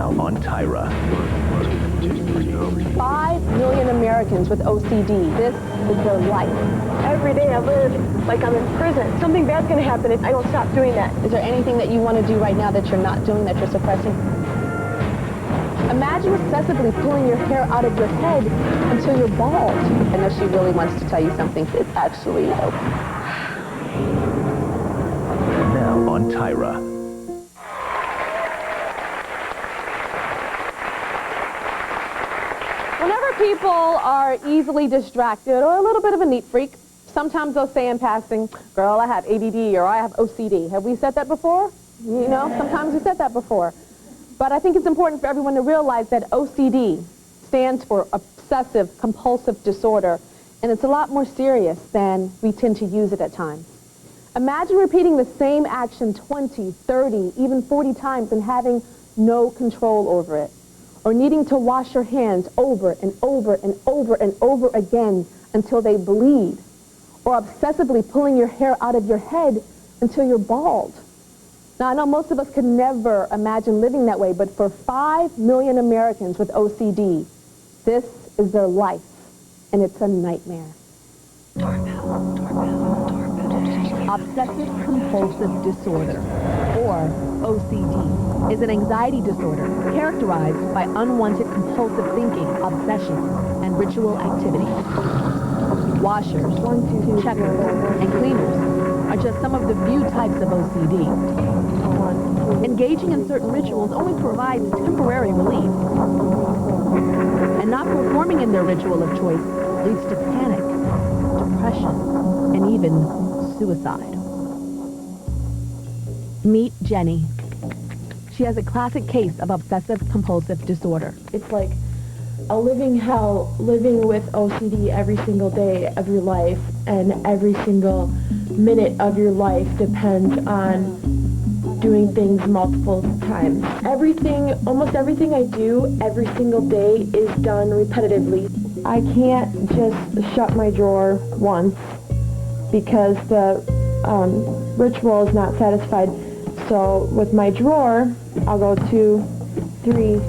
Now on Tyra. 5 million Americans with OCD. This is their life. Every day I live like I'm in prison. Something bad's going to happen if I don't stop doing that. Is there anything that you want to do right now that you're not doing, that you're suppressing? Imagine obsessively pulling your hair out of your head until you're bald. I know she really wants to tell you something. It's actually okay. Now on Tyra. Whenever people are easily distracted or a little bit of a neat freak, sometimes they'll say in passing, girl, I have ADD or I have OCD. Have we said that before? You know, sometimes we said that before. But I think it's important for everyone to realize that OCD stands for Obsessive Compulsive Disorder, and it's a lot more serious than we tend to use it at times. Imagine repeating the same action 20, 30, even 40 times and having no control over it, or needing to wash your hands over and over and over and over again until they bleed, or obsessively pulling your hair out of your head until you're bald. Now, I know most of us could never imagine living that way, but for 5 million Americans with OCD, this is their life, and it's a nightmare. Obsessive Compulsive Disorder, or OCD, is an anxiety disorder characterized by unwanted compulsive thinking, obsessions, and ritual activity. Washers, checkers, and cleaners are just some of the few types of OCD. Engaging in certain rituals only provides temporary relief, and not performing in their ritual of choice leads to panic, depression, and even suicide. Meet Jenny. She has a classic case of obsessive compulsive disorder. It's like a living hell, living with OCD every single day of your life, and every single minute of your life depends on doing things multiple times. Almost everything I do every single day is done repetitively. I can't just shut my drawer once because the ritual is not satisfied. So with my drawer, I'll go 2, 3,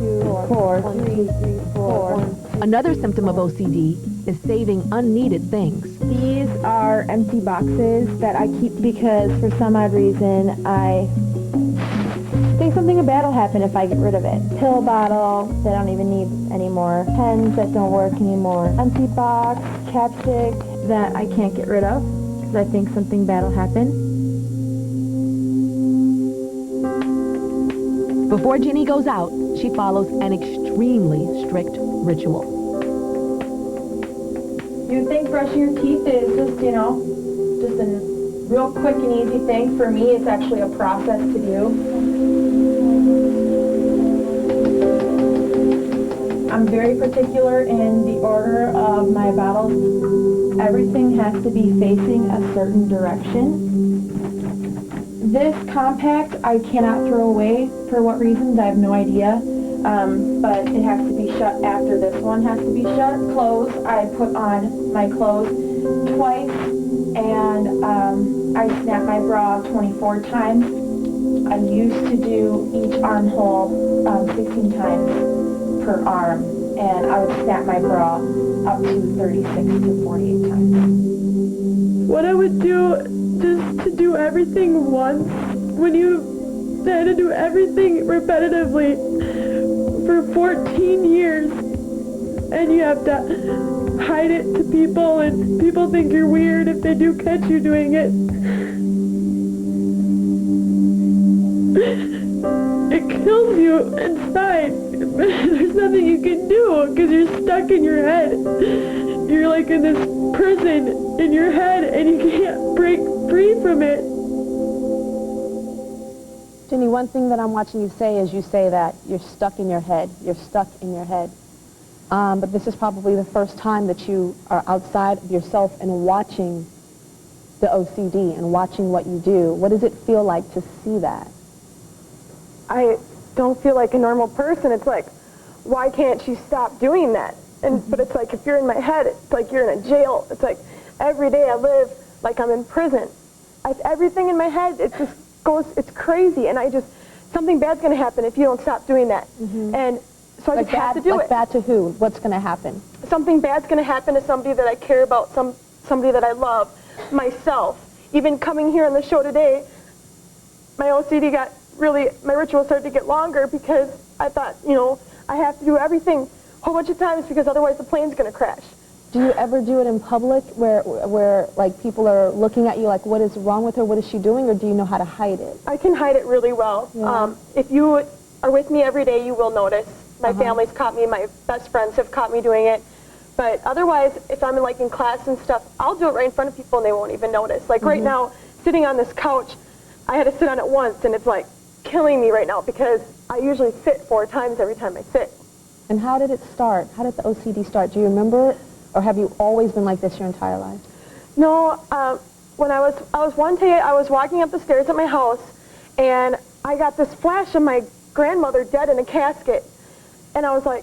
4, 3, 4. Another symptom of OCD is saving unneeded things. These are empty boxes that I keep because for some odd reason I think something bad will happen if I get rid of it. Pill bottle that I don't even need anymore. Pens that don't work anymore. Empty box, chapstick that I can't get rid of because I think something bad will happen. Before Jenny goes out, she follows an extremely strict ritual. You'd think brushing your teeth is just, just a real quick and easy thing. For me, it's actually a process to do. I'm very particular in the order of my bottles. Everything has to be facing a certain direction. This compact I cannot throw away. For what reasons, I have no idea. But it has to be shut after this one has to be shut. Clothes, I put on my clothes twice, and I snap my bra 24 times. I used to do each armhole 16 times per arm, and I would snap my bra up to 36 to 48 times. What I would do just to do everything once, when you had to do everything repetitively for 14 years, and you have to hide it to people, and people think you're weird if they do catch you doing it. It kills you inside. There's nothing you can do because you're stuck in your head. You're like in this prison in your head, and you can't break free from it. Jenny, one thing that I'm watching you say is you say that you're stuck in your head. You're stuck in your head. But this is probably the first time that you are outside of yourself and watching the OCD and watching what you do. What does it feel like to see that? I don't feel like a normal person. It's like, why can't you stop doing that? But it's like, if you're in my head, it's like you're in a jail. It's like every day I live like I'm in prison. Everything in my head, it just goes, it's crazy. And something bad's going to happen if you don't stop doing that. And so I just have to do like it. bad to who? What's going to happen? Something bad's going to happen to somebody that I care about, somebody that I love, myself. Even coming here on the show today, my OCD got really, my ritual started to get longer because I thought, you know, I have to do everything a whole bunch of times because otherwise the plane's going to crash. Do you ever do it in public where like people are looking at you like, what is wrong with her? What is she doing? Or do you know how to hide it? I can hide it really well. Yeah. If you are with me every day, you will notice. My family's caught me. My best friends have caught me doing it. But otherwise, if I'm like in class and stuff, I'll do it right in front of people and they won't even notice. Like right now, sitting on this couch, I had to sit on it once and it's like killing me right now because I usually sit 4 times every time I sit. And how did it start? How did the OCD start? Do you remember? Or have you always been like this your entire life? No, when I was one day, I was walking up the stairs at my house, and I got this flash of my grandmother dead in a casket, and I was like,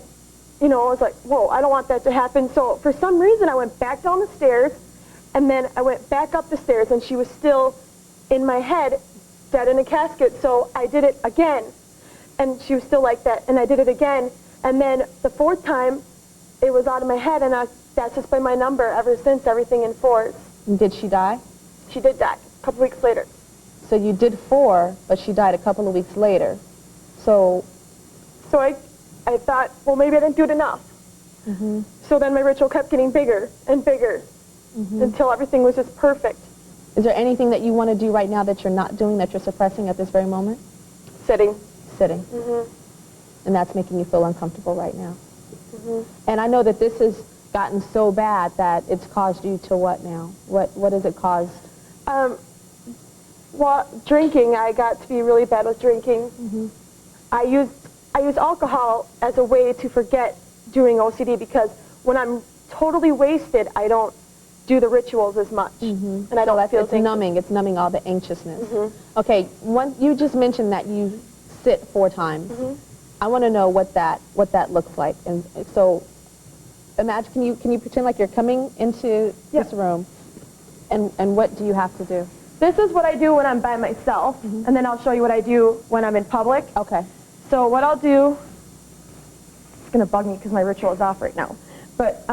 you know, I was like, whoa, I don't want that to happen. So for some reason, I went back down the stairs, and then I went back up the stairs, and she was still in my head, dead in a casket. So I did it again, and she was still like that, and I did it again, and then the 4th time, it was out of my head, and that's just been my number ever since, everything in 4s. And did she die? She did die a couple weeks later. So you did 4, but she died a couple of weeks later. So I thought, well, maybe I didn't do it enough. So then my ritual kept getting bigger and bigger until everything was just perfect. is there anything that you want to do right now that you're not doing, that you're suppressing at this very moment? Sitting. Sitting. And that's making you feel uncomfortable right now. And I know that this has gotten so bad that it's caused you to what now? What has it caused? Well, drinking, I got to be really bad with drinking. I use alcohol as a way to forget doing OCD because when I'm totally wasted, I don't do the rituals as much. And I don't feel it's numbing. It's numbing all the anxiousness. Okay, you just mentioned that you sit 4 times. I want to know what that looks like. And so imagine, can you pretend like you're coming into this room, and what do you have to do? This is what I do when I'm by myself, and then I'll show you what I do when I'm in public. Okay. So what I'll do, it's going to bug me because my ritual is off right now, but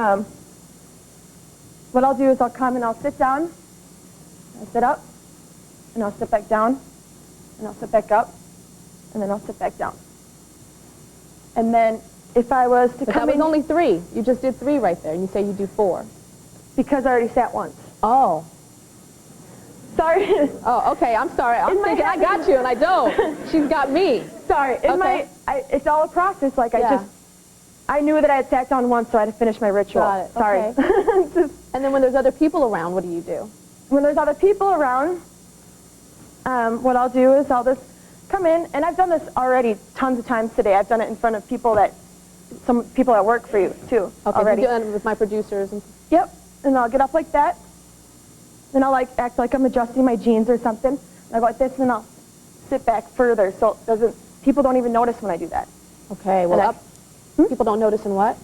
what I'll do is I'll come and I'll sit down, I'll sit up, and I'll sit back down, and I'll sit back up, and then I'll sit back down. And then if I was to But come that was in, only 3. You just did 3 right there, and you say you do 4. because I already sat once. Oh. Sorry. Oh, okay, I'm sorry. I'm In my thinking I head- got you, and I don't. She's got me. Sorry. It's all a process. Like I knew that I had sat down once, so I had to finish my ritual. Got it. Sorry. Okay. And then when there's other people around, what do you do? When there's other people around, what I'll do is I'll just come in, and I've done this already tons of times today. I've done it in front of some people that work for you, too, Okay, already. I'm doing it with my producers. And Yep, and I'll get up like that. Then I'll act like I'm adjusting my jeans or something. And I'll go like this, and then I'll sit back further so people don't even notice when I do that. Okay, well, people don't notice in what?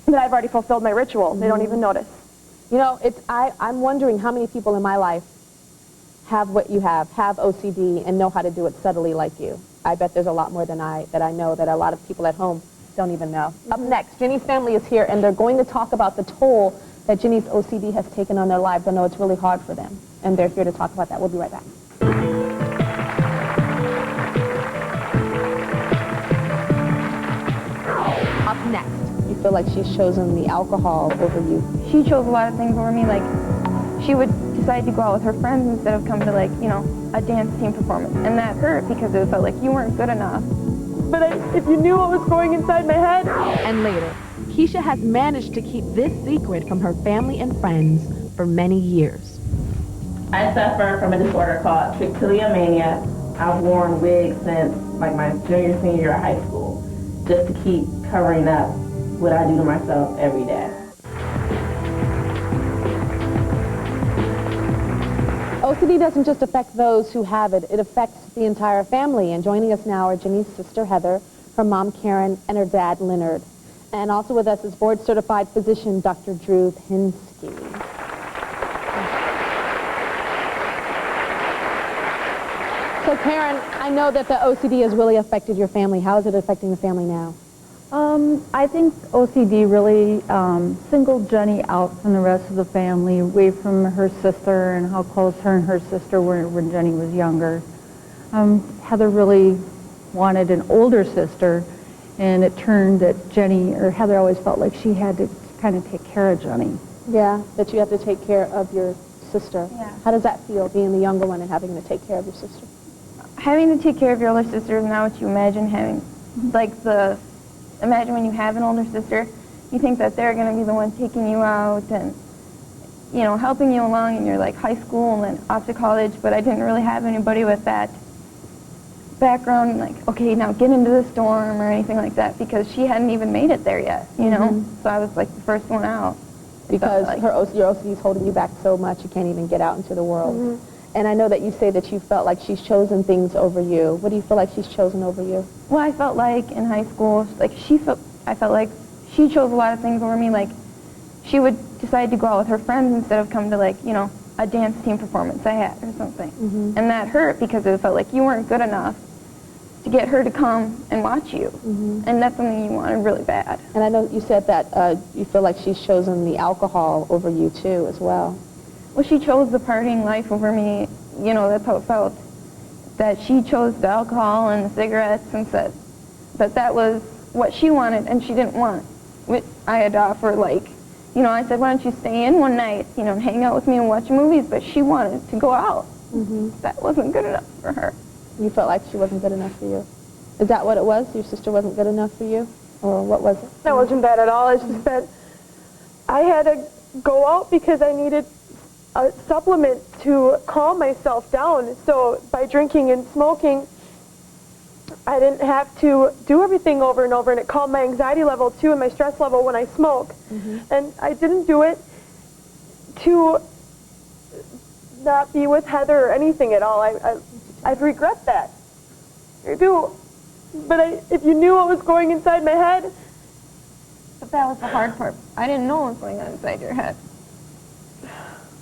That I've already fulfilled my ritual. They don't even notice. You know, I'm wondering how many people in my life have what you have OCD, and know how to do it subtly like you. I bet there's a lot more than I know that a lot of people at home don't even know. Up next, Jenny's family is here, and they're going to talk about the toll that Jenny's OCD has taken on their lives. I know it's really hard for them, and they're here to talk about that. We'll be right back. Up next, you feel like she's chosen the alcohol over you. She chose a lot of things over me, like she would decide to go out with her friends instead of come to, like, you know, a dance team performance. And that hurt because it felt like you weren't good enough. But if you knew what was going inside my head. And later, Keisha has managed to keep this secret from her family and friends for many years. I suffer from a disorder called trichotillomania. I've worn wigs since like my senior year of high school, just to keep covering up what I do to myself every day. OCD doesn't just affect those who have it, it affects the entire family. And joining us now are Jenny's sister Heather, her mom Karen, and her dad Leonard. And also with us is board-certified physician Dr. Drew Pinsky. So So Karen, I know that the OCD has really affected your family. How is it affecting the family now? I think OCD really singled Jenny out from the rest of the family, away from her sister and how close her and her sister were when Jenny was younger. Heather really wanted an older sister, and it turned that Heather always felt like she had to kind of take care of Jenny. Yeah, that you have to take care of your sister. Yeah. How does that feel, being the younger one and having to take care of your sister? Having to take care of your older sister is not what you imagine having. Imagine when you have an older sister, you think that they're going to be the one taking you out and, you know, helping you along in your, like, high school and then off to college, but I didn't really have anybody with that background, like, okay, now get into the storm or anything like that, because she hadn't even made it there yet, you know? So I was, like, the first one out. Because like, your OCD is holding you back so much, you can't even get out into the world. And I know that you say that you felt like she's chosen things over you. What do you feel like she's chosen over you? well, I felt like in high school, like, I felt like she chose a lot of things over me, like, she would decide to go out with her friends instead of come to, like, you know, a dance team performance I had or something. And that hurt because it felt like you weren't good enough to get her to come and watch you. And that's something you wanted really bad. And I know you said that you feel like she's chosen the alcohol over you too as well. Well, she chose the partying life over me. You know, that's how it felt. That she chose the alcohol and the cigarettes and said that that was what she wanted and she didn't want. I had to offer, like, you know, I said, why don't you stay in one night, you know, and hang out with me and watch movies, but she wanted to go out. That wasn't good enough for her. You felt like she wasn't good enough for you. Is that what it was? Your sister wasn't good enough for you? Or what was it? That wasn't bad at all. It's just that I had to go out because I needed a supplement to calm myself down. So by drinking and smoking, I didn't have to do everything over and over, and it calmed my anxiety level too and my stress level when I smoke. And I didn't do it to not be with Heather or anything at all. I regret that. I do. But if you knew what was going inside my head. But that was the hard part. I didn't know what was going on inside your head.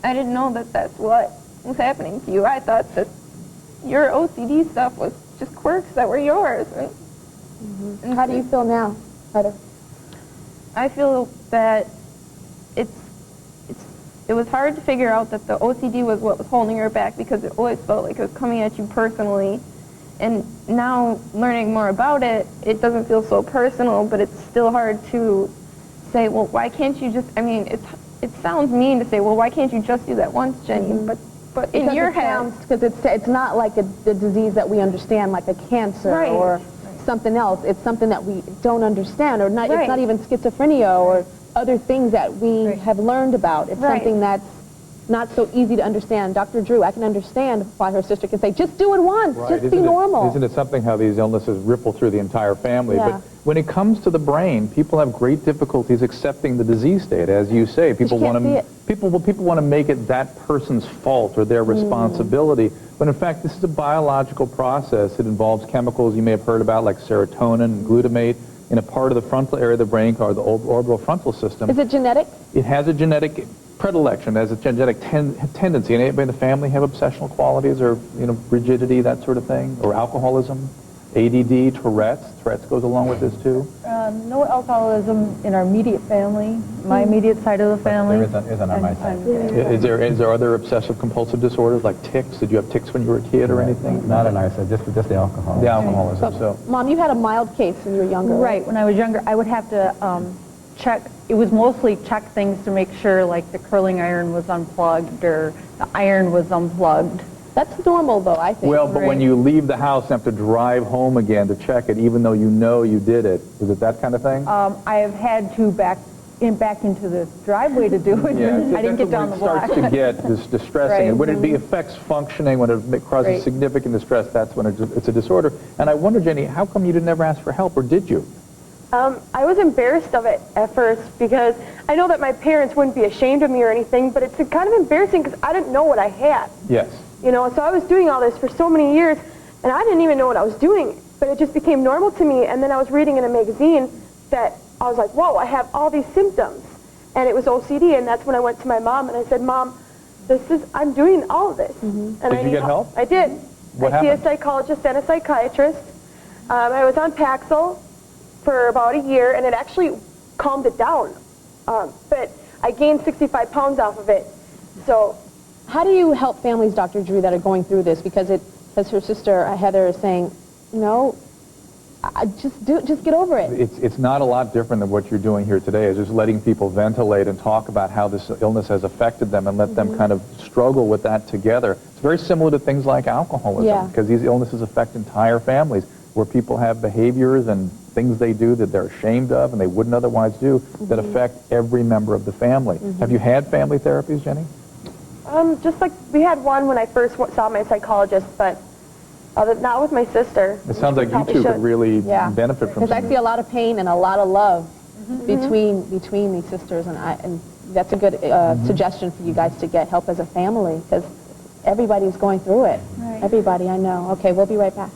I didn't know that that's what was happening to you. I thought that your OCD stuff was just quirks that were yours. And how do you feel now, Heather? I feel that it was hard to figure out that the OCD was what was holding her back, because it always felt like it was coming at you personally. And now, learning more about it, it doesn't feel so personal, but it's still hard to say, well, why can't you just, I mean, it sounds mean to say, well, why can't you just do that once, Jenny? But in your head... Because it's not like a disease that we understand, like a cancer or something else. It's something that we don't understand, or not. It's not even schizophrenia or other things that we have learned about. It's something that's not so easy to understand. Dr. Drew, I can understand why her sister can say, just do it once, just be normal. Isn't it something how these illnesses ripple through the entire family? But when it comes to the brain, people have great difficulties accepting the disease state. As you say, people want to make it that person's fault or their responsibility. But in fact, this is a biological process. It involves chemicals you may have heard about, like serotonin and glutamate, in a part of the frontal area of the brain called the orbital frontal system. Is it genetic? It has a genetic predilection, as a genetic tendency. And anybody in the family have obsessional qualities, or, you know, rigidity, that sort of thing, or alcoholism, ADD, Tourette's? Tourette's goes along with this too. No alcoholism in our immediate family, my immediate side of the family. There isn't on my side. Is there other obsessive compulsive disorders like tics? Did you have tics when you were a kid or anything? Not on our side, just the alcohol. The alcoholism. So, Mom, you had a mild case when you were younger. Right, when I was younger, I would have to check. It was mostly check things to make sure, like, the curling iron was unplugged or the iron was unplugged. That's normal, though, I think. well, but when you leave the house and have to drive home again to check it, even though you know you did it, is it that kind of thing? I have had to back into the driveway to do it. I didn't get down the block. It starts to get distressing. And when it affects functioning, when it causes significant distress, that's when it's a disorder. And I wonder, Jenny, how come you didn't ever ask for help, or did you? I was embarrassed of it at first, because I know that my parents wouldn't be ashamed of me or anything, but it's kind of embarrassing because I didn't know what I had. Yes. You know, so I was doing all this for so many years, and I didn't even know what I was doing, but it just became normal to me. And then I was reading in a magazine that I was like, whoa, I have all these symptoms, and it was OCD. And that's when I went to my mom and I said, Mom, I'm doing all of this. And Did you get help? I did. What I see a happened? psychologist and a psychiatrist. I was on Paxil for about a year, and it actually calmed it down. But I gained 65 pounds off of it. So, how do you help families, Dr. Drew, that are going through this? Because as her sister Heather is saying, you know, just get over it. It's not a lot different than what you're doing here today. It's just letting people ventilate and talk about how this illness has affected them and let them kind of struggle with that together. It's very similar to things like alcoholism, because these illnesses affect entire families where people have behaviors and things they do that they're ashamed of and they wouldn't otherwise do that affect every member of the family. Have you had family therapies, Jenny? just like we had one when I first saw my psychologist, but not with my sister. It sounds like you two could really benefit from because I see a lot of pain and a lot of love between these sisters, and that's a good suggestion for you guys to get help as a family, because everybody's going through it. Right. Everybody, I know. Okay, we'll be right back.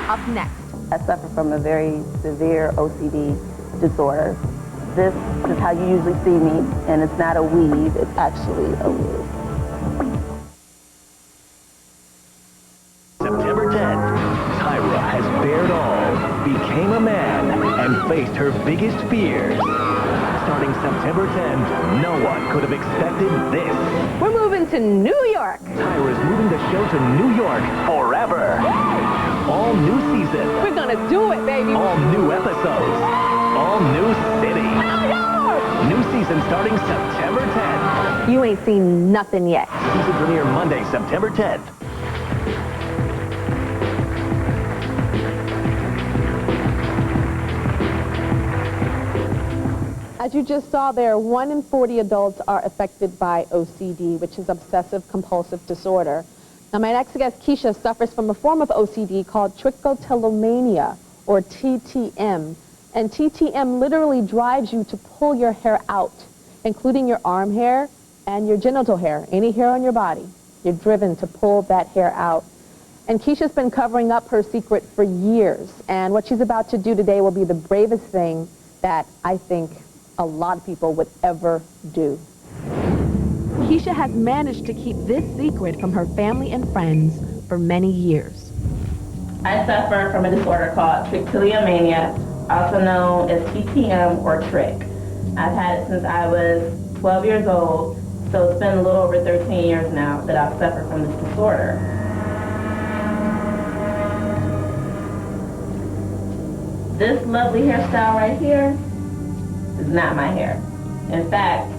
Up next. I suffer from a very severe OCD disorder. This is how you usually see me, and it's not a weave, it's actually a wig. September 10th, Tyra has bared all, became a man, and faced her biggest fears. Starting September 10th, no one could have expected this. We're moving to New York. Tyra's moving the show to New York forever. All new season. We're gonna do it, baby. All new episodes. All new city. New York! New season starting September 10th. You ain't seen nothing yet. Season premiere Monday, September 10th. As you just saw there, 1 in 40 adults are affected by OCD, which is Obsessive Compulsive Disorder. Now, my next guest, Keisha, suffers from a form of OCD called trichotillomania, or TTM. And TTM literally drives you to pull your hair out, including your arm hair and your genital hair, any hair on your body. You're driven to pull that hair out. And Keisha's been covering up her secret for years. And what she's about to do today will be the bravest thing that I think a lot of people would ever do. Keisha has managed to keep this secret from her family and friends for many years. I suffer from a disorder called trichotillomania, also known as TTM or trick. I've had it since I was 12 years old, so it's been a little over 13 years now that I've suffered from this disorder. This lovely hairstyle right here is not my hair. In fact,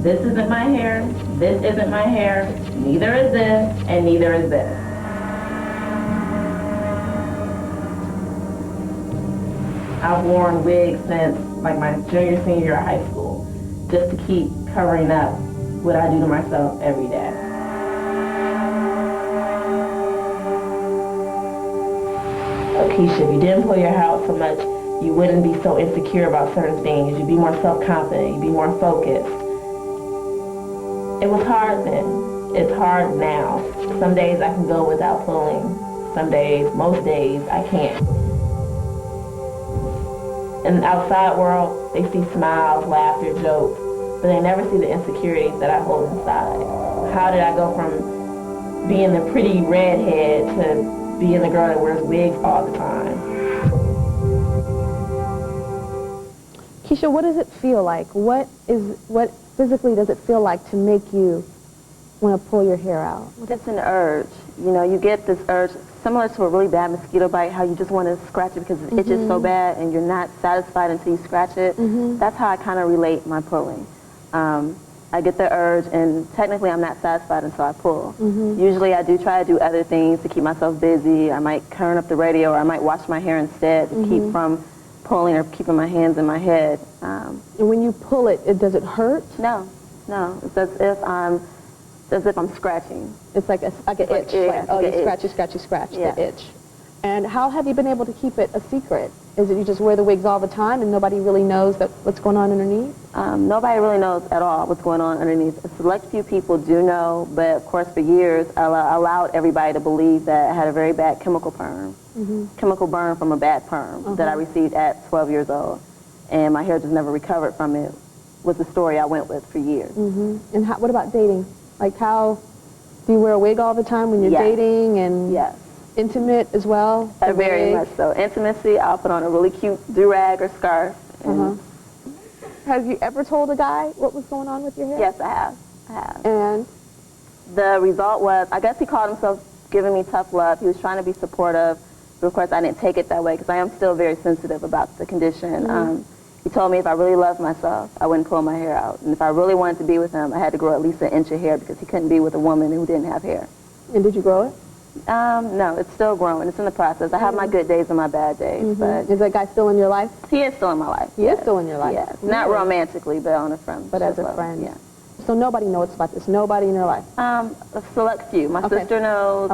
this isn't my hair, this isn't my hair, neither is this, and neither is this. I've worn wigs since like my junior, senior year of high school, just to keep covering up what I do to myself every day. Keisha, if you didn't pull your hair out so much, you wouldn't be so insecure about certain things. You'd be more self-confident. You'd be more focused. It was hard then. It's hard now. Some days I can go without pulling. Some days, most days, I can't. In the outside world, they see smiles, laughter, jokes, but they never see the insecurities that I hold inside. How did I go from being the pretty redhead to being the girl that wears wigs all the time? Keisha, what does it feel like? What physically does it feel like to make you want to pull your hair out? It's an urge. You know, you get this urge similar to a really bad mosquito bite, how you just want to scratch it because it itches so bad and you're not satisfied until you scratch it. That's how I kind of relate my pulling. I get the urge, and technically I'm not satisfied until I pull. Usually I do try to do other things to keep myself busy. I might turn up the radio, or I might wash my hair instead to keep from pulling or keeping my hands in my head. And when you pull it, does it hurt? No. It's as if I'm scratching. It's like an itch. You scratch the itch. And how have you been able to keep it a secret? Is it you just wear the wigs all the time and nobody really knows what's going on underneath? Nobody really knows at all what's going on underneath. A select few people do know, but of course for years I allowed everybody to believe that I had a very bad chemical burn. Chemical burn from a bad perm that I received at 12 years old. And my hair just never recovered from it was the story I went with for years. And what about dating? Like how, do you wear a wig all the time when you're dating and intimate as well? Very much so. Intimacy, I'll put on a really cute do-rag or scarf. Have you ever told a guy what was going on with your hair? Yes, I have. And? The result was, I guess he called himself giving me tough love. He was trying to be supportive, but of course I didn't take it that way because I am still very sensitive about the condition. He told me if I really loved myself, I wouldn't pull my hair out. And if I really wanted to be with him, I had to grow at least an inch of hair because he couldn't be with a woman who didn't have hair. And did you grow it? No, it's still growing. It's in the process. I have my good days and my bad days. But is that guy still in your life? He is still in my life. He is still in your life? Yes. Not romantically, but on a friend. But as a friend? Yeah. So nobody knows about this? Nobody in your life? A select few. My sister knows.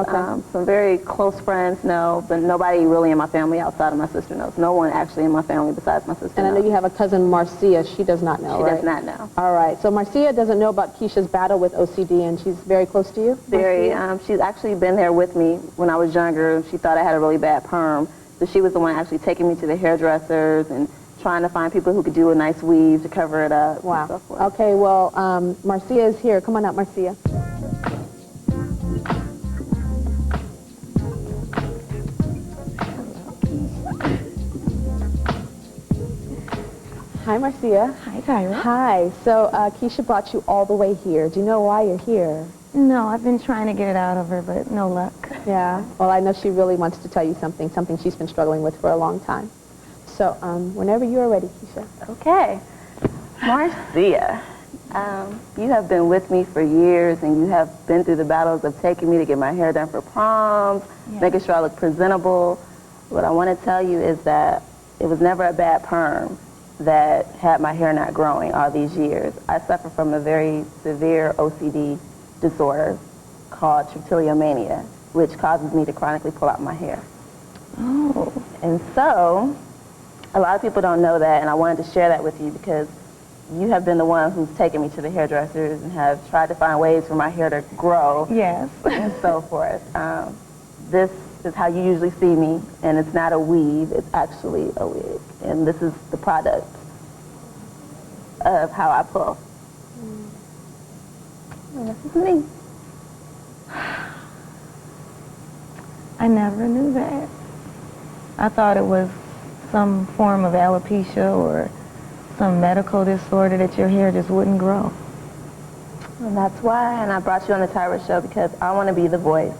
Some very close friends know, but nobody really in my family outside of my sister knows. No one actually in my family besides my sister And knows. I know you have a cousin, Marcia. She does not know, She right? does not know. All right. So Marcia doesn't know about Keisha's battle with OCD, and she's very close to you? Very. She's actually been there with me when I was younger. She thought I had a really bad perm. So she was the one actually taking me to the hairdressers and trying to find people who could do a nice weave to cover it up. Wow. And so forth. Okay, well, Marcia is here. Come on out, Marcia. Hi, Marcia. Hi, Tyra. Hi. So Keisha brought you all the way here. Do you know why you're here? No, I've been trying to get it out of her, but no luck. Yeah. Well, I know she really wants to tell you something she's been struggling with for a long time. So whenever you are ready, Keisha. Okay. Marcia, you have been with me for years, and you have been through the battles of taking me to get my hair done for proms, making sure I look presentable. What I want to tell you is that it was never a bad perm that had my hair not growing all these years. I suffer from a very severe OCD disorder called trichotillomania, which causes me to chronically pull out my hair. Oh. And so, a lot of people don't know that, and I wanted to share that with you because you have been the one who's taken me to the hairdressers and have tried to find ways for my hair to grow. Yes. And so forth. This is how you usually see me, and it's not a weave, it's actually a wig. And this is the product of how I pull. And this is me. I never knew that. I thought it was some form of alopecia or some medical disorder that your hair just wouldn't grow. And that's why, and I brought you on the Tyra Show because I want to be the voice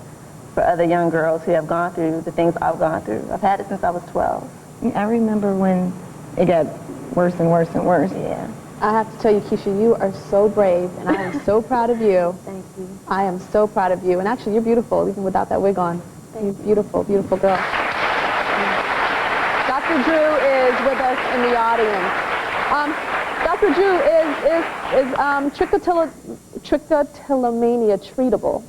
for other young girls who have gone through the things I've gone through. I've had it since I was 12. I remember when it got worse and worse and worse. Yeah. I have to tell you, Keisha, you are so brave, and I am so proud of you. Thank you. I am so proud of you. And actually, you're beautiful, even without that wig on. You're beautiful, beautiful girl. Dr. Drew is with us in the audience. Dr. Drew, is trichotillomania treatable?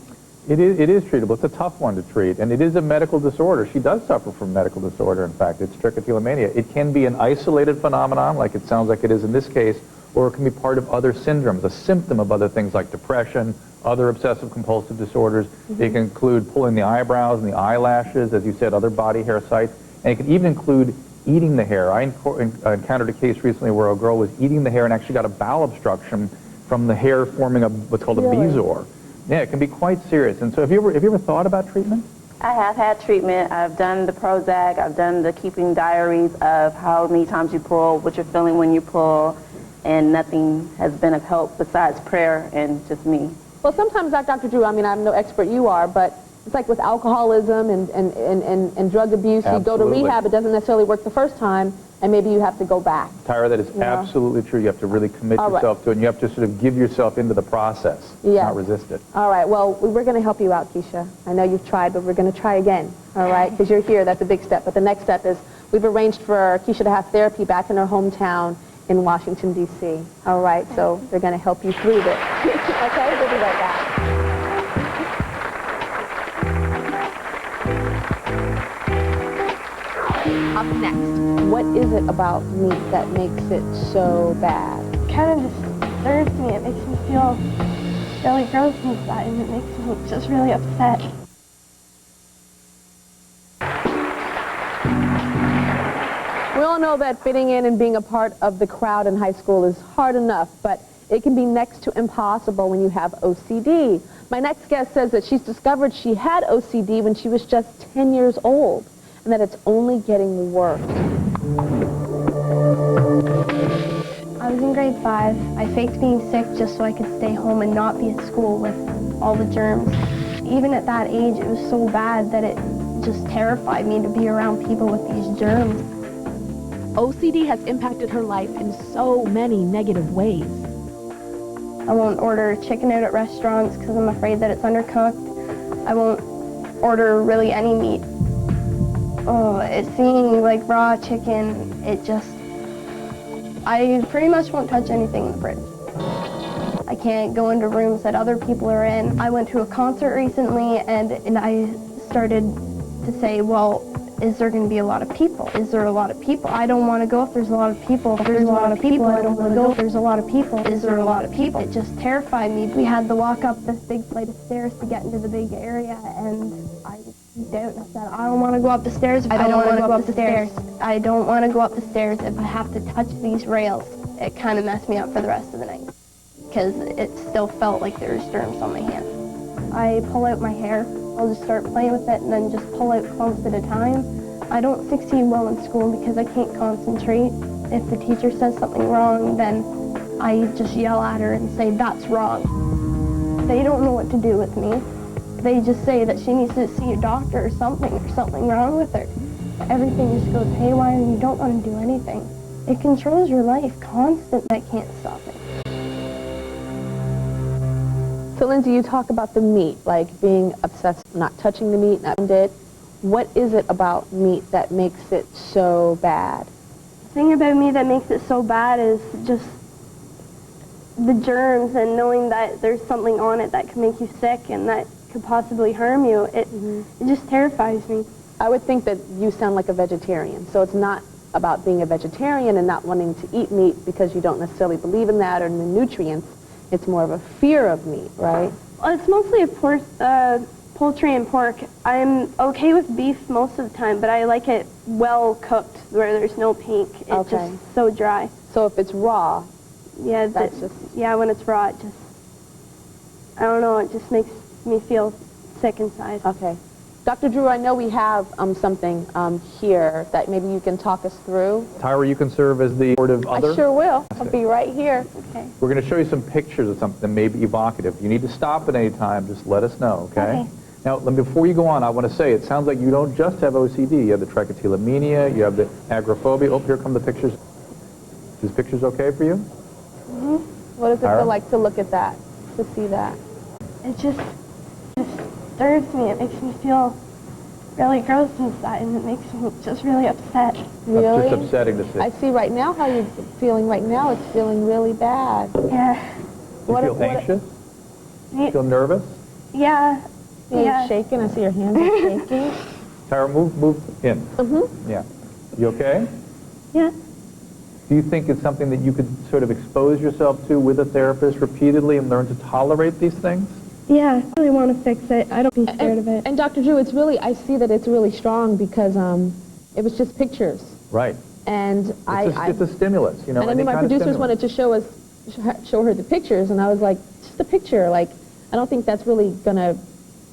It is treatable. It's a tough one to treat, and it is a medical disorder. She does suffer from medical disorder, in fact. It's trichotillomania. It can be an isolated phenomenon, like it sounds like it is in this case, or it can be part of other syndromes, a symptom of other things like depression, other obsessive compulsive disorders. It can include pulling the eyebrows and the eyelashes, as you said, other body hair sites, and it can even include eating the hair. I encountered a case recently where a girl was eating the hair and actually got a bowel obstruction from the hair forming what's called a bezoar. Yeah, it can be quite serious. And so have you ever thought about treatment? I have had treatment. I've done the Prozac. I've done the keeping diaries of how many times you pull, what you're feeling when you pull, and nothing has been of help besides prayer and just me. Well, sometimes, Dr. Drew, I mean, I'm no expert, you are, but it's like with alcoholism and drug abuse. Absolutely. You go to rehab, it doesn't necessarily work the first time, and maybe you have to go back. Tyra, that is absolutely true. You have to really commit yourself to it, and you have to sort of give yourself into the process, not resist it. All right, well, we're going to help you out, Keisha. I know you've tried, but we're going to try again, all right? Because you're here, that's a big step. But the next step is we've arranged for Keisha to have therapy back in her hometown in Washington, D.C. All right, so they're going to help you through this. Okay, we'll be right back. Up next, what is it about meat that makes it so bad? Kind of just disturbs me. It makes me feel really gross inside, and it makes me just really upset. We all all know that fitting in and being a part of the crowd in high school is hard enough, but it can be next to impossible when you have OCD. My next guest says that she's discovered she had OCD when she was just 10 years old, and that it's only getting worse. I was in grade 5. I faked being sick just so I could stay home and not be at school with all the germs. Even at that age, it was so bad that it just terrified me to be around people with these germs. OCD has impacted her life in so many negative ways. I won't order chicken out at restaurants because I'm afraid that it's undercooked. I won't order really any meat. Oh, it's seeing like raw chicken, I pretty much won't touch anything in the fridge. I can't go into rooms that other people are in. I went to a concert recently and I started to say, well, is there going to be a lot of people? Is there a lot of people? I don't want to go if there's a lot of people. If there's a lot of people, I don't want to go if there's a lot of people. Is there a lot of people? It just terrified me. We had to walk up this big flight of stairs to get into the big area, and I said, I don't want to go up the stairs. I don't want to go up the stairs. I don't want to go up the stairs if I have to touch these rails. It kind of messed me up for the rest of the night because it still felt like there was germs on my hands. I pull out my hair. I'll just start playing with it and then just pull out clumps at a time. I don't succeed well in school because I can't concentrate. If the teacher says something wrong, then I just yell at her and say, that's wrong. They don't know what to do with me. They just say that she needs to see a doctor or something wrong with her. Everything just goes haywire and you don't want to do anything. It controls your life constant. I can't stop it. So Lindsay, you talk about the meat, like being obsessed, not touching the meat, not it. What is it about meat that makes it so bad? The thing about me that makes it so bad is just the germs and knowing that there's something on it that can make you sick and that could possibly harm you. It just terrifies me. I would think that you sound like a vegetarian, so it's not about being a vegetarian and not wanting to eat meat because you don't necessarily believe in that or in the nutrients. It's more of a fear of meat, right? Well, it's mostly poultry and pork. I'm okay with beef most of the time, but I like it well cooked where there's no pink. It's just so dry. So if it's raw, yeah, when it's raw, it just, I don't know, it just makes me feel sick inside. Okay. Dr. Drew, I know we have something here that maybe you can talk us through. Tyra, you can serve as the supportive other? I sure will. I'll be right here. Okay. We're going to show you some pictures of something that may be evocative. You need to stop at any time. Just let us know, okay? Now, before you go on, I want to say, it sounds like you don't just have OCD. You have the trichotillomania, you have the agoraphobia. Oh, here come the pictures. Is these pictures okay for you? Mm-hmm. What does it feel like to look at that, to see that? It just disturbs me. It makes me feel really gross inside, and it makes me just really upset. Really? It's just upsetting to see. I see right now how you're feeling right now. It's feeling really bad. Yeah. Do you feel anxious? Feel nervous? Yeah. You're shaking. I see your hands are shaking. Tyra, move in. Mm-hmm. Yeah. You okay? Yeah. Do you think it's something that you could sort of expose yourself to with a therapist repeatedly and learn to tolerate these things? Yeah, I really want to fix it. I don't be scared of it. And Dr. Drew, it's really, I see that it's really strong because it was just pictures. Right. And it's a stimulus, you know. And I knew my producers wanted to show her the pictures, and I was like, just a picture. Like, I don't think that's really going to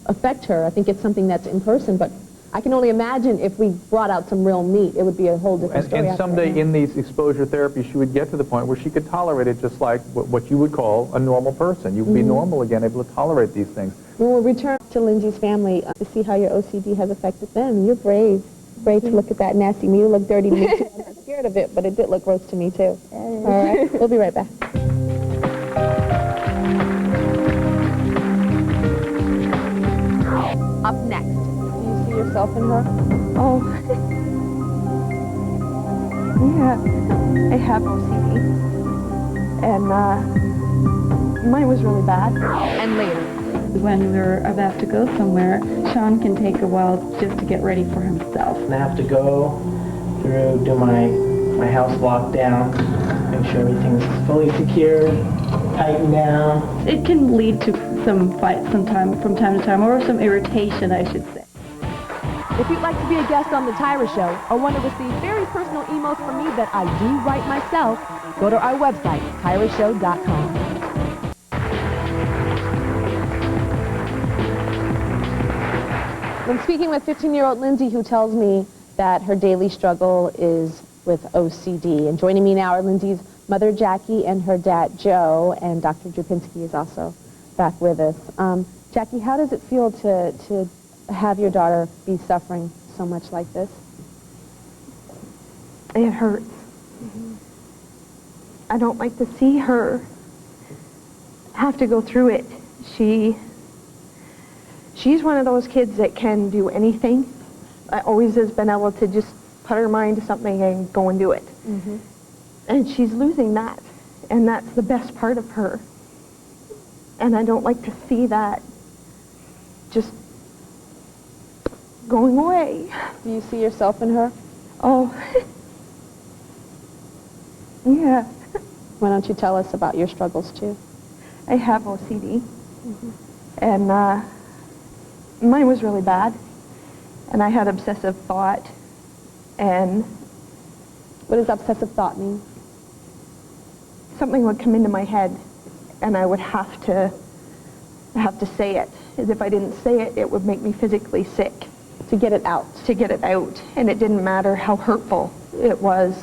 affect her. I think it's something that's in person, but I can only imagine if we brought out some real meat, it would be a whole different story. And someday in these exposure therapies, she would get to the point where she could tolerate it just like what you would call a normal person. You would be normal again, able to tolerate these things. When we return to Lindsay's family to see how your OCD has affected them, you're brave. Brave to look at that nasty meat. You look dirty to me too. I'm not scared of it, but it did look gross to me too. All right, we'll be right back. Up next, do you see yourself in her? Oh, yeah, I have OCD, and mine was really bad. And later, when we're about to go somewhere, Sean can take a while just to get ready for himself. I have to go through, do my house lockdown, make sure everything's fully secured, tightened down. It can lead to some fights from time to time, or some irritation, I should say. If you'd like to be a guest on The Tyra Show or want to receive very personal emails from me that I do write myself, go to our website, tyrashow.com. I'm speaking with 15-year-old Lindsay, who tells me that her daily struggle is with OCD. And joining me now are Lindsay's mother, Jackie, and her dad, Joe, and Dr. Drapinski is also back with us. Jackie, how does it feel to have your daughter be suffering so much like this? It hurts. I don't like to see her have to go through it. She's one of those kids that can do anything. I always has been able to just put her mind to something and go and do it. And she's losing that, and that's the best part of her. And I don't like to see that just going away. Do you see yourself in her? Oh, yeah. Why don't you tell us about your struggles too? I have OCD, and mine was really bad, and I had obsessive thought, and... What does obsessive thought mean? Something would come into my head, and I would have to say it. As if I didn't say it, it would make me physically sick. To get it out. To get it out, and it didn't matter how hurtful it was.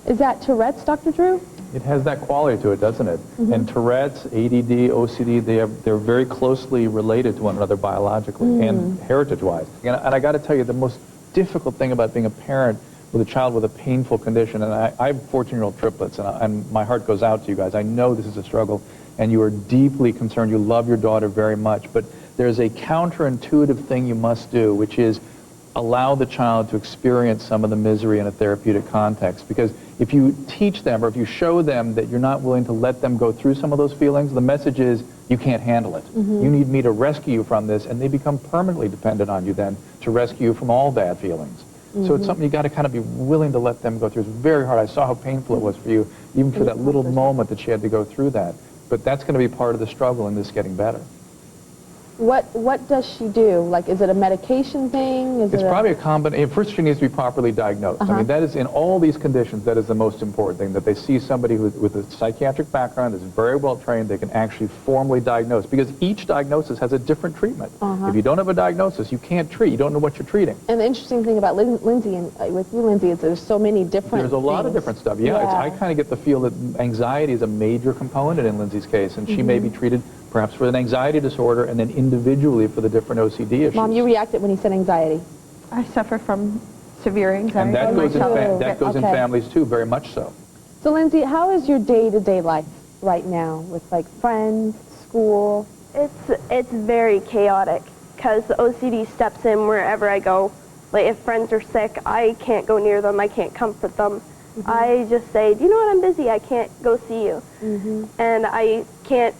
Is that Tourette's, Dr. Drew? It has that quality to it, doesn't it? And Tourette's, ADD, OCD, they're very closely related to one another biologically and heritage-wise. And I got to tell you, the most difficult thing about being a parent with a child with a painful condition, and I have 14-year-old triplets, and my heart goes out to you guys. I know this is a struggle, and you are deeply concerned. You love your daughter very much, but there's a counterintuitive thing you must do, which is allow the child to experience some of the misery in a therapeutic context. Because if you teach them or if you show them that you're not willing to let them go through some of those feelings, the message is you can't handle it. You need me to rescue you from this, and they become permanently dependent on you then to rescue you from all bad feelings. So it's something you got to kind of be willing to let them go through. It's very hard. I saw how painful it was for you, even for that little moment that she had to go through that. But that's going to be part of the struggle in this getting better. What does she do? Like, is it a medication thing? It's probably a combination. First, she needs to be properly diagnosed. I mean, that is, in all these conditions, that is the most important thing, that they see somebody with a psychiatric background that's very well trained, they can actually formally diagnose, because each diagnosis has a different treatment. If you don't have a diagnosis, you can't treat. You don't know what you're treating. And the interesting thing about Lindsay, and with you, Lindsay, is there's so many different There's a lot of different stuff. Yeah, I kind of get the feel that anxiety is a major component in Lindsay's case, and she may be treated perhaps for an anxiety disorder, and then individually for the different OCD issues. Mom, you reacted when he said anxiety. I suffer from severe anxiety. And that goes in families too, very much so. So Lindsay, how is your day-to-day life right now with like friends, school? It's very chaotic because the OCD steps in wherever I go. Like if friends are sick, I can't go near them, I can't comfort them. I just say, do you know what, I'm busy, I can't go see you. And I can't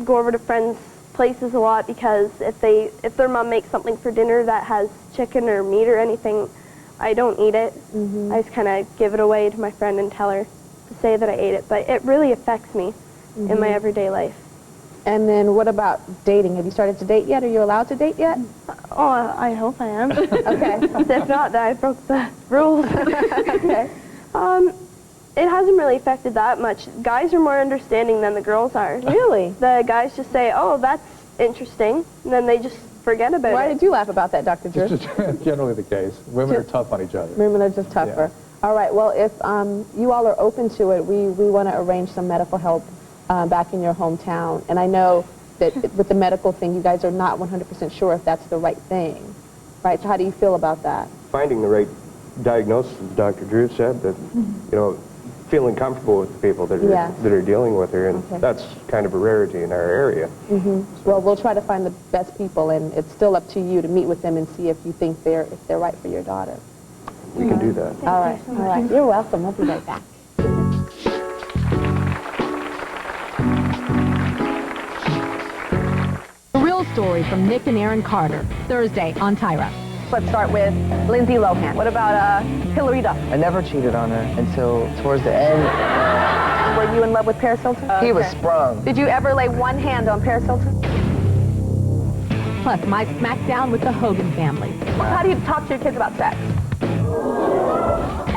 go over to friends' places a lot because if their mom makes something for dinner that has chicken or meat or anything, I don't eat it. I just kind of give it away to my friend and tell her to say that I ate it. But it really affects me in my everyday life. And then what about dating? Have you started to date yet? Are you allowed to date yet? Oh, I hope I am. Okay. If not, then I broke the rules. Okay. It hasn't really affected that much. Guys are more understanding than the girls are. Really? The guys just say, oh, that's interesting, and then they just forget about it. Why did you laugh about that, Dr. Drew? It's just generally the case. Women are tough on each other. Women are just tougher. All right, well, if you all are open to it, we want to arrange some medical help back in your hometown. And I know that with the medical thing, you guys are not 100% sure if that's the right thing, right? So how do you feel about that? Finding the right diagnosis, as Dr. Drew said, that, you know, feeling comfortable with the people that are dealing with her, and that's kind of a rarity in our area. Well, we'll try to find the best people, and it's still up to you to meet with them and see if you think they're right for your daughter. We can do that. All right, all right. You're welcome. We'll be right back. The real story from Nick and Aaron Carter, Thursday on Tyra. Let's start with Lindsay Lohan. What about Hillary Duff? I never cheated on her until towards the end. Were you in love with Paris Hilton? He was sprung. Did you ever lay one hand on Paris Hilton? Plus, my smackdown with the Hogan family. How do you talk to your kids about sex?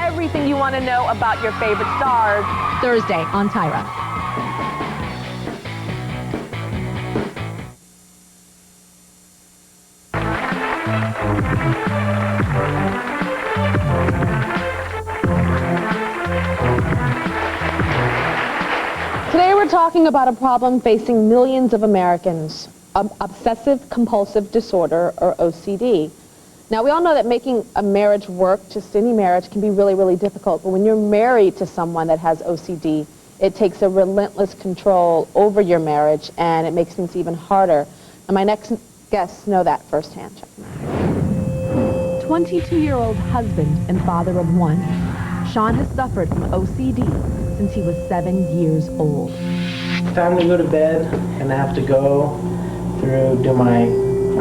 Everything you want to know about your favorite stars. Thursday on Tyra. Today we're talking about a problem facing millions of Americans, Obsessive Compulsive Disorder, or OCD. Now, we all know that making a marriage work, just any marriage, can be really, really difficult. But when you're married to someone that has OCD, it takes a relentless control over your marriage, and it makes things even harder. And my next guests know that firsthand. 22-year-old husband and father of one, Sean has suffered from OCD since he was 7 years old. It's time to go to bed, and I have to go through, do my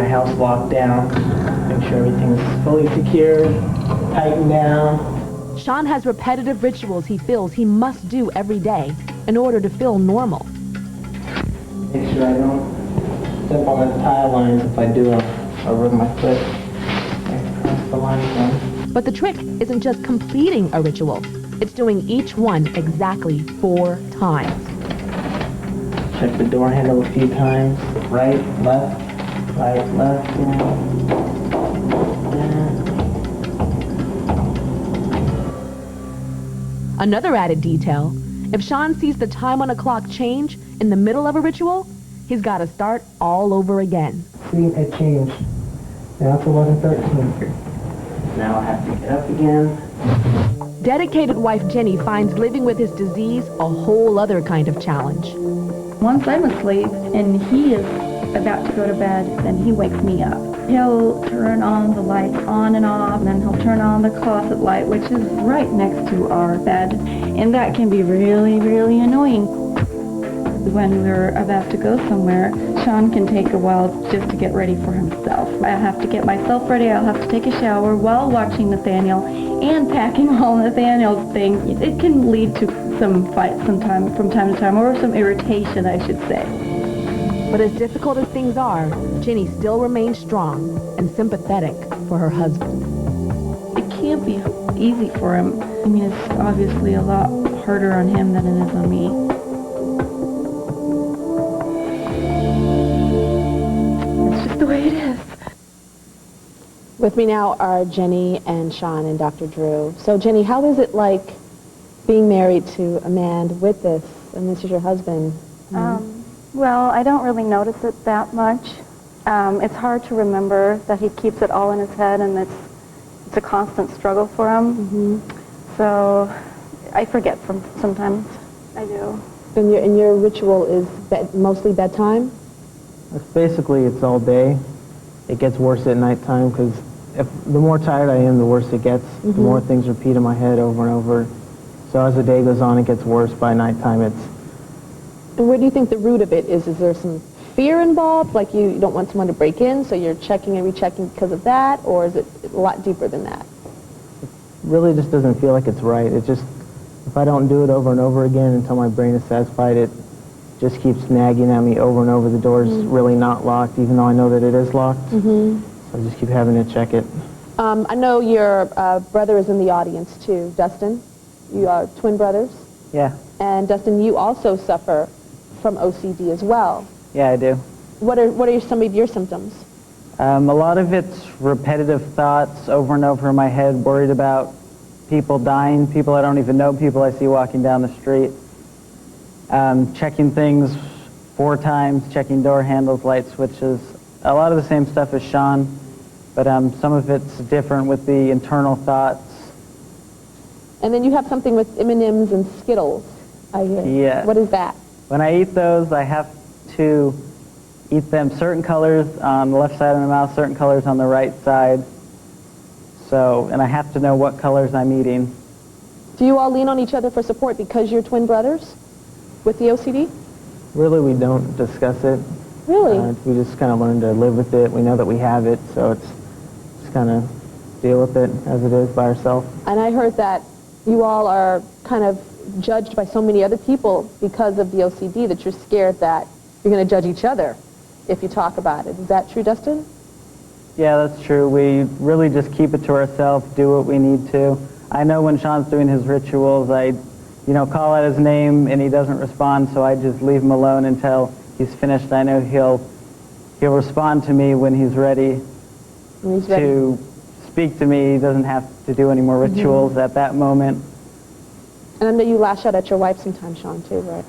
house lockdown, make sure everything is fully secured, tighten down. Sean has repetitive rituals he feels he must do every day in order to feel normal. Make sure I don't step on the tile lines. If I do, I'll rub my foot across the line again. But the trick isn't just completing a ritual. It's doing each one exactly 4 times. Check the door handle a few times. Right, left, yeah. Another added detail, if Sean sees the time on a clock change in the middle of a ritual, he's got to start all over again. See, it changed. Now it's 11:13. Now I have to get up again. Dedicated wife Jenny finds living with his disease a whole other kind of challenge. Once I'm asleep and he is about to go to bed, then he wakes me up. He'll turn on the lights on and off, and then he'll turn on the closet light, which is right next to our bed, and that can be really, really annoying. When we're about to go somewhere, Sean can take a while just to get ready for himself. I have to get myself ready. I'll have to take a shower while watching Nathaniel and packing all Nathaniel's things. It can lead to some fights from time to time, or some irritation, I should say. But as difficult as things are, Jenny still remains strong and sympathetic for her husband. It can't be easy for him. I mean, it's obviously a lot harder on him than it is on me. The way it is. With me now are Jenny and Sean and Dr. Drew. So Jenny, how is it like being married to a man with this, and this is your husband? Well, I don't really notice it that much. It's hard to remember that he keeps it all in his head, and it's a constant struggle for him. So I forget sometimes. I do. And your ritual is mostly bedtime? It's all day. It gets worse at nighttime because the more tired I am, the worse it gets. The more things repeat in my head over and over. So as the day goes on, it gets worse. By nighttime, it's... And where do you think the root of it is? Is there some fear involved? Like you don't want someone to break in, so you're checking and rechecking because of that? Or is it a lot deeper than that? It really just doesn't feel like it's right. It just, if I don't do it over and over again until my brain is satisfied, it just keeps nagging at me over and over. The door's really not locked, even though I know that it is locked. So I just keep having to check it. I know your brother is in the audience too, Dustin. You are twin brothers. Yeah. And Dustin, you also suffer from OCD as well. Yeah, I do. What are some of your symptoms? A lot of it's repetitive thoughts over and over in my head, worried about people dying, people I don't even know, people I see walking down the street. Checking things 4 times, checking door handles, light switches. A lot of the same stuff as Sean, but some of it's different with the internal thoughts. And then you have something with M&Ms and Skittles, I hear. Yeah. What is that? When I eat those, I have to eat them certain colors on the left side of my mouth, certain colors on the right side. So, and I have to know what colors I'm eating. Do you all lean on each other for support because you're twin brothers with the OCD? Really, we don't discuss it. Really? We just kind of learn to live with it. We know that we have it, so it's just kind of deal with it as it is by ourselves. And I heard that you all are kind of judged by so many other people because of the OCD that you're scared that you're going to judge each other. if you talk about it. Is that true, Dustin? Yeah, that's true. We really just keep it to ourselves, do what we need to. I know when Sean's doing his rituals, I, call out his name and he doesn't respond, so I just leave him alone until he's finished. I know he'll respond to me when he's ready to speak to me. He doesn't have to do any more rituals at that moment. And I know you lash out at your wife sometimes, Sean, too, right?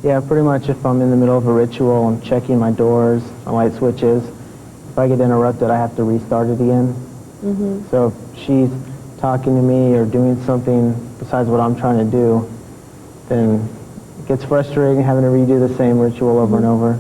Yeah, pretty much if I'm in the middle of a ritual, I'm checking my doors, my light switches. If I get interrupted, I have to restart it again. So if she's talking to me or doing something besides what I'm trying to do, then it gets frustrating having to redo the same ritual over and over.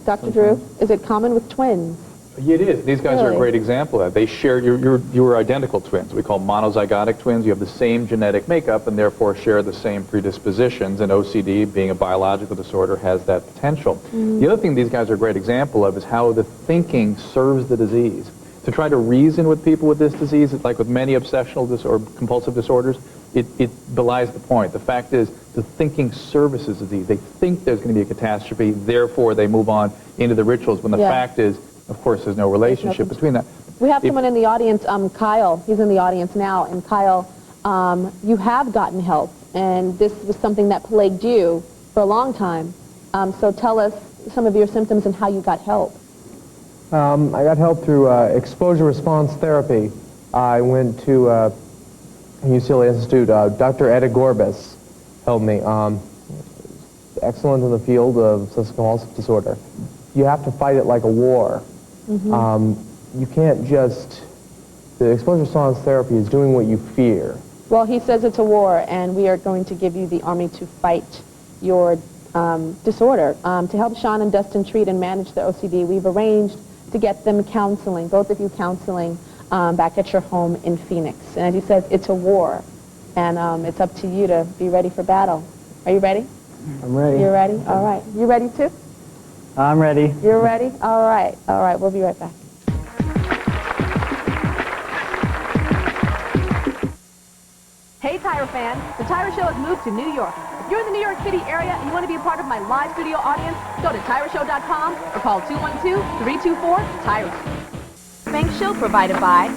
Dr. Drew, is it common with twins? It is. These guys are a great example of that. They share, you're identical twins. We call monozygotic twins. You have the same genetic makeup and therefore share the same predispositions, and OCD, being a biological disorder, has that potential. The other thing these guys are a great example of is how the thinking serves the disease. To try to reason with people with this disease, like with many obsessional or compulsive disorders, it belies the point. The fact is, the thinking services the disease. They think there's going to be a catastrophe, therefore they move on into the rituals, when the fact is, of course, there's no relationship between that. We have someone in the audience, Kyle. He's in the audience now. And Kyle, you have gotten help, and this was something that plagued you for a long time. So tell us some of your symptoms and how you got help. I got help through exposure response therapy. I went to UCLA Institute. Dr. Etta Gorbis helped me. Excellent in the field of obsessive compulsive disorder. You have to fight it like a war. You can't just, the exposure response therapy is doing what you fear. Well, he says it's a war, and we are going to give you the army to fight your disorder. To help Sean and Dustin treat and manage their OCD, we've arranged to get them counseling, both of you counseling, back at your home in Phoenix. And as he says, it's a war, and it's up to you to be ready for battle. Are you ready? I'm ready. You're ready? All right. You ready too? I'm ready. You're ready? All right. All right. We'll be right back. Hey, Tyra fans. The Tyra Show has moved to New York. If you're in the New York City area and you want to be a part of my live studio audience, go to TyraShow.com or call 212-324-TYRA. Banks Show provided by...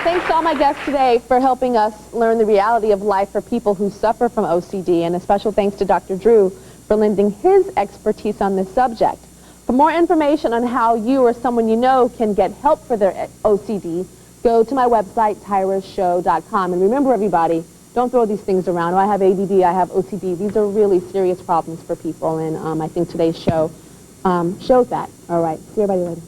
Thanks to all my guests today for helping us learn the reality of life for people who suffer from OCD, and a special thanks to Dr. Drew for lending his expertise on this subject. For more information on how you or someone you know can get help for their OCD, go to my website, TyraShow.com. And remember, everybody, don't throw these things around. Oh, I have ADD, I have OCD. These are really serious problems for people, and I think today's show shows that. All right. See everybody later.